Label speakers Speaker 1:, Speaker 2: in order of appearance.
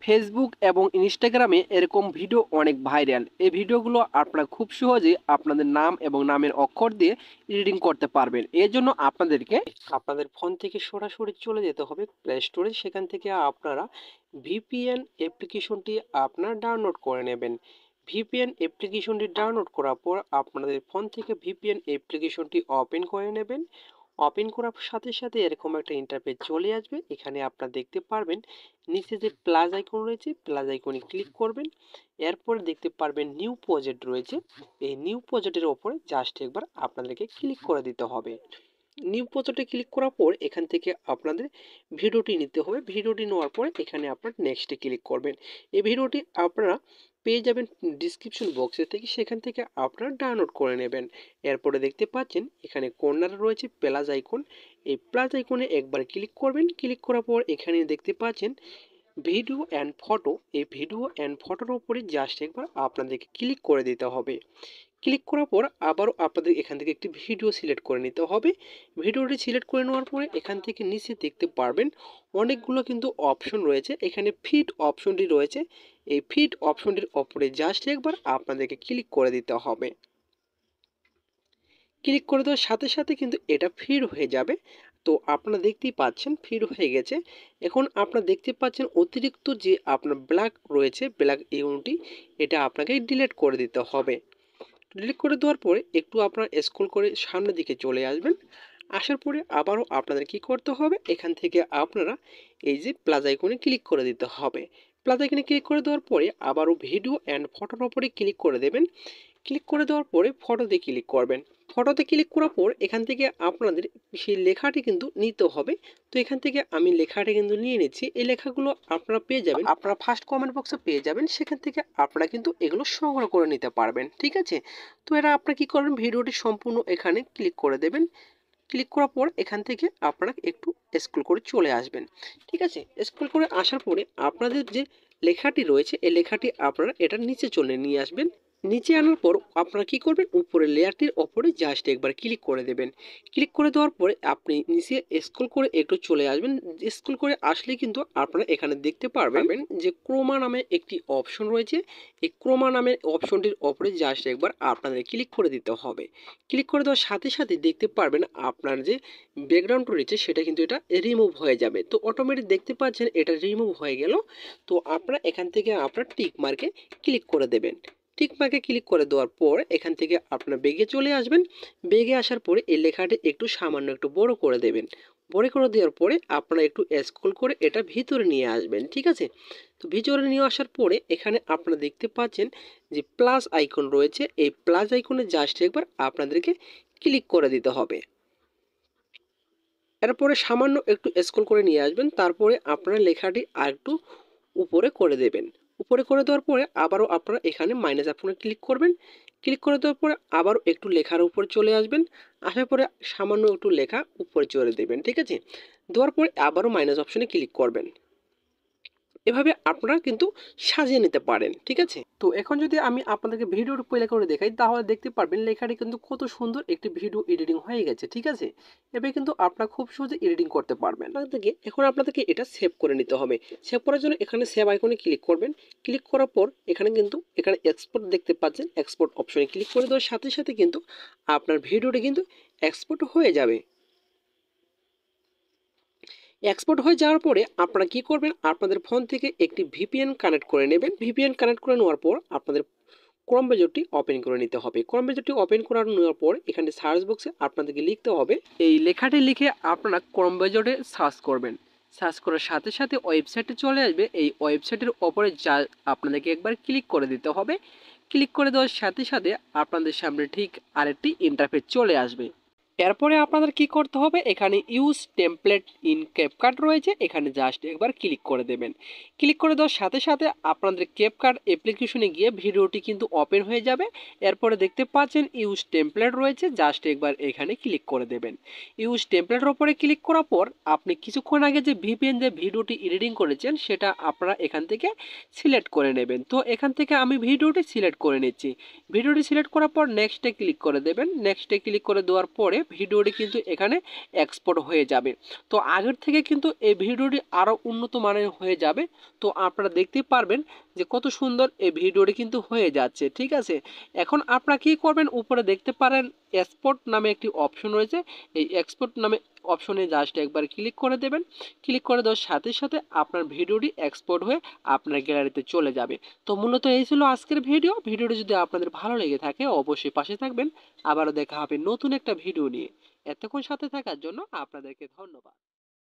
Speaker 1: Facebook এবং ইনস্টাগ্রামে এরকম ভিডিও অনেক ভাইরাল। এই ভিডিওগুলো আপনারা খুব সহজে আপনাদের নাম এবং নামের অক্ষর দিয়ে এডিটিং করতে পারবেন। এর জন্য আপনাদেরকে আপনাদের ফোন থেকে সরাসরি চলে যেতে হবে প্লে স্টোরে। সেখান থেকে আপনারা ভিপিএন অ্যাপ্লিকেশনটি আপনারা ডাউনলোড করে নেবেন। ভিপিএন অ্যাপ্লিকেশনটি ডাউনলোড করার পর আপনাদের ফোন থেকে ভিপিএন অ্যাপ্লিকেশনটি ওপেন করে নেবেন। ওপেন করার সাথে সাথে এরকম একটা ইন্টারফেস চলে আসবে। এখানে আপনারা দেখতে পারবেন নিচে যে প্লাস আইকন রয়েছে, প্লাস আইকনে ক্লিক করবেন। এরপরে দেখতে পারবেন নিউ প্রজেক্ট রয়েছে। এই নিউ প্রজেক্টের ওপরে জাস্ট একবার আপনাদেরকে ক্লিক করে দিতে হবে। নিউ প্রজেক্টে ক্লিক করার পর এখান থেকে আপনাদের ভিডিওটি নিতে হবে। ভিডিওটি নেওয়ার পরে এখানে আপনার নেক্সটে ক্লিক করবেন। এই ভিডিওটি আপনারা পেয়ে যাবেন ডিসক্রিপশন বক্সে থেকে, সেখান থেকে আপনারা ডাউনলোড করে নেবেন। এরপরে দেখতে পাচ্ছেন এখানে কর্নারে রয়েছে প্লাস আইকন। এই প্লাস আইকনে একবার ক্লিক করবেন। ক্লিক করার পর এখানে দেখতে পাচ্ছেন ভিডিও অ্যান্ড ফটো। এই ভিডিও অ্যান্ড ফটোর উপরে জাস্ট একবার আপনাদেরকে ক্লিক করে দিতে হবে। ক্লিক করার পর আবারও আপনাদের এখান থেকে একটি ভিডিও সিলেক্ট করে নিতে হবে। ভিডিওটি সিলেক্ট করে নেওয়ার পরে এখান থেকে নিচে দেখতে পারবেন অনেকগুলো কিন্তু অপশন রয়েছে। এখানে ফিট অপশনটি রয়েছে। এই ফিট অপশনটির ওপরে জাস্ট একবার আপনাদেরকে ক্লিক করে দিতে হবে। ক্লিক করে দেওয়ার সাথে সাথে কিন্তু এটা ফিড হয়ে যাবে। তো আপনারা দেখতেই পাচ্ছেন ফিড হয়ে গেছে। এখন আপনারা দেখতে পাচ্ছেন অতিরিক্ত যে আপনার ব্ল্যাক রয়েছে, ব্ল্যাক ইউনিটি, এটা আপনাকে ডিলিট করে দিতে হবে। ডিলিট করে দেওয়ার পরে একটু আপনারা স্ক্রল করে সামনের দিকে চলে আসবেন। আসার পরে আবারও আপনাদের কি করতে হবে, এখান থেকে আপনারা এই যে প্লাস আইকনে ক্লিক করে দিতে হবে। প্লাস আইকনে ক্লিক করে দেওয়ার পরে আবারও ভিডিও অ্যান্ড ফটোর উপরে ক্লিক করে দেবেন। ক্লিক করে দেওয়ার পরে ফটোতে ক্লিক করবেন। ফটোতে ক্লিক করার পর এখান থেকে আপনাদের সেই লেখাটি কিন্তু নিতে হবে। তো এখান থেকে আমি লেখাটি কিন্তু নিয়ে নিচ্ছি। এই লেখাগুলো আপনারা পেয়ে যাবেন, আপনারা ফার্স্ট কমেন্ট বক্সে পেয়ে যাবেন। সেখান থেকে আপনারা কিন্তু এগুলো সংগ্রহ করে নিতে পারবেন, ঠিক আছে। তো এরা আপনারা কি করবেন, ভিডিওটি সম্পূর্ণ এখানে ক্লিক করে দেবেন। ক্লিক করার পর এখান থেকে আপনারা একটু স্ক্রল করে চলে আসবেন, ঠিক আছে। স্ক্রল করে আসার পরে আপনাদের যে লেখাটি রয়েছে এই লেখাটি আপনারা এটার নিচে চলে নিয়ে আসবেন। নিচে আনার পর আপনারা কি করবেন, উপরের লেয়ারটির ওপরে জাস্ট একবার ক্লিক করে দেবেন। ক্লিক করে দেওয়ার পরে আপনি নিচে স্ক্রল করে একটু চলে আসবেন। স্ক্রল করে আসলে কিন্তু আপনারা এখানে দেখতে পারবেন যে ক্রোমা নামে একটি অপশন রয়েছে। এই ক্রোমা নামের অপশনটির ওপরে জাস্ট একবার আপনাদের ক্লিক করে দিতে হবে। ক্লিক করে দেওয়ার সাথে সাথে দেখতে পারবেন আপনার যে ব্যাকগ্রাউন্ড রয়েছে সেটা কিন্তু এটা রিমুভ হয়ে যাবে। তো অটোমেটিক দেখতে পাচ্ছেন এটা রিমুভ হয়ে গেল। তো আপনারা এখান থেকে আপনার টিক মার্কে ক্লিক করে দেবেন। টিক মার্কে ক্লিক করে দেওয়ার পর এখান থেকে আপনার বেগে চলে আসবেন। বেগে আসার পরে এই লেখাটি একটু সামান্য একটু বড় করে দেবেন। বড় করে দেওয়ার পরে আপনারা একটু স্ক্রল করে এটা ভিতরে নিয়ে আসবেন, ঠিক আছে। তো ভিতরে নিয়ে আসার পরে এখানে আপনারা দেখতে পাচ্ছেন যে প্লাস আইকন রয়েছে। এই প্লাস আইকনে জাস্ট একবার আপনাদেরকে ক্লিক করে দিতে হবে। এরপরে সামান্য একটু স্ক্রল করে নিয়ে আসবেন। তারপরে আপনারা লেখাটি আরেকটু উপরে করে দেবেন। উপরে করে দেওয়ার পরে আবারও আপনারা এখানে মাইনাস অপশনে ক্লিক করবেন। ক্লিক করে দেওয়ার পরে আবারও একটু লেখার উপরে চলে আসবেন। আসার পরে সামান্য একটু লেখা উপরে চলে দেবেন, ঠিক আছে। দেওয়ার পরে আবারও মাইনাস অপশনে ক্লিক করবেন। এভাবে আপনারা কিন্তু সাজিয়ে নিতে পারেন, ঠিক আছে। তো এখন যদি আমি আপনাদেরকে ভিডিওর প্লে করে দেখাই তাহলে দেখতে পারবেন লেখাটি কিন্তু কত সুন্দর একটি ভিডিও এডিটিং হয়ে গেছে, ঠিক আছে। এভাবে কিন্তু আপনারা খুব সহজে এডিটিং করতে পারবেন। এখন আপনাদেরকে এটা সেভ করে নিতে হবে। সেভ করার জন্য এখানে সেভ আইকনে ক্লিক করবেন। ক্লিক করার পর এখানে কিন্তু এখানে এক্সপোর্ট দেখতে পাচ্ছেন। এক্সপোর্ট অপশনে ক্লিক করে দেওয়ার সাথে সাথে কিন্তু আপনার ভিডিওটি কিন্তু এক্সপোর্ট হয়ে যাবে। এক্সপোর্ট হয়ে যাওয়ার পরে আপনারা কি করবেন, আপনাদের ফোন থেকে একটি ভিপিএন কানেক্ট করে নেবেন। ভিপিএন কানেক্ট করে নেওয়ার পর আপনাদের ক্রোম ব্রাউজারটি ওপেন করে নিতে হবে। ক্রোম ব্রাউজারটি ওপেন করে নেওয়ার পর এখানে সার্চ বক্সে আপনাদেরকে লিখতে হবে, এই লেখাটি লিখে আপনারা ক্রোম ব্রাউজারে সার্চ করবেন। সার্চ করার সাথে সাথে ওয়েবসাইটে চলে আসবে। এই ওয়েবসাইটের ওপরে যা আপনাদেরকে একবার ক্লিক করে দিতে হবে। ক্লিক করে দেওয়ার সাথে সাথে আপনাদের সামনে ঠিক আরেকটি ইন্টারফেস চলে আসবে। এরপরে আপনাদের কি করতে হবে, এখানে ইউজ টেমপ্লেট ইন ক্যাপকাট রয়েছে, এখানে জাস্ট একবার ক্লিক করে দেবেন। ক্লিক করে দেওয়ার সাথে সাথে আপনাদের ক্যাপকাট অ্যাপ্লিকেশনে গিয়ে ভিডিওটি কিন্তু ওপেন হয়ে যাবে। এরপরে দেখতে পাচ্ছেন ইউজ টেমপ্লেট রয়েছে, জাস্ট একবার এখানে ক্লিক করে দেবেন। ইউজ টেমপ্লেটের ওপরে ক্লিক করার পর আপনি কিছুক্ষণ আগে যে ভিপিএন যে ভিডিওটি এডিটিং করেছেন সেটা আপনারা এখান থেকে সিলেক্ট করে নেবেন। তো এখান থেকে আমি ভিডিওটি সিলেক্ট করে নিচ্ছি। ভিডিওটি সিলেক্ট করার পর নেক্সটে ক্লিক করে দেবেন। নেক্সটে ক্লিক করে দেওয়ার পরে ভিডিওটি কিন্তু এখানে এক্সপোর্ট হয়ে যাবে। তো আগের থেকে কিন্তু এই ভিডিওটি আরও উন্নত মানের হয়ে যাবে। তো আপনারা দেখতে পারবেন যে কত সুন্দর এই ভিডিওটি কিন্তু হয়ে যাচ্ছে, ঠিক আছে। এখন আপনারা কী করবেন, উপরে দেখতে পারেন এক্সপোর্ট নামে একটি অপশন রয়েছে। এই এক্সপোর্ট নামে অপশনে জাস্ট একবার ক্লিক করে দেবেন। ক্লিক করে দেওয়ার সাথে সাথে আপনার ভিডিওটি এক্সপোর্ট হয়ে আপনার গ্যালারিতে চলে যাবে। তো মূলত এই ছিল আজকের ভিডিওটি যদি আপনাদের ভালো লেগে থাকে অবশ্যই পাশে থাকবেন। আবারও দেখা হবে নতুন একটা ভিডিও নিয়ে। এতক্ষণ সাথে থাকার জন্য আপনাদেরকে ধন্যবাদ।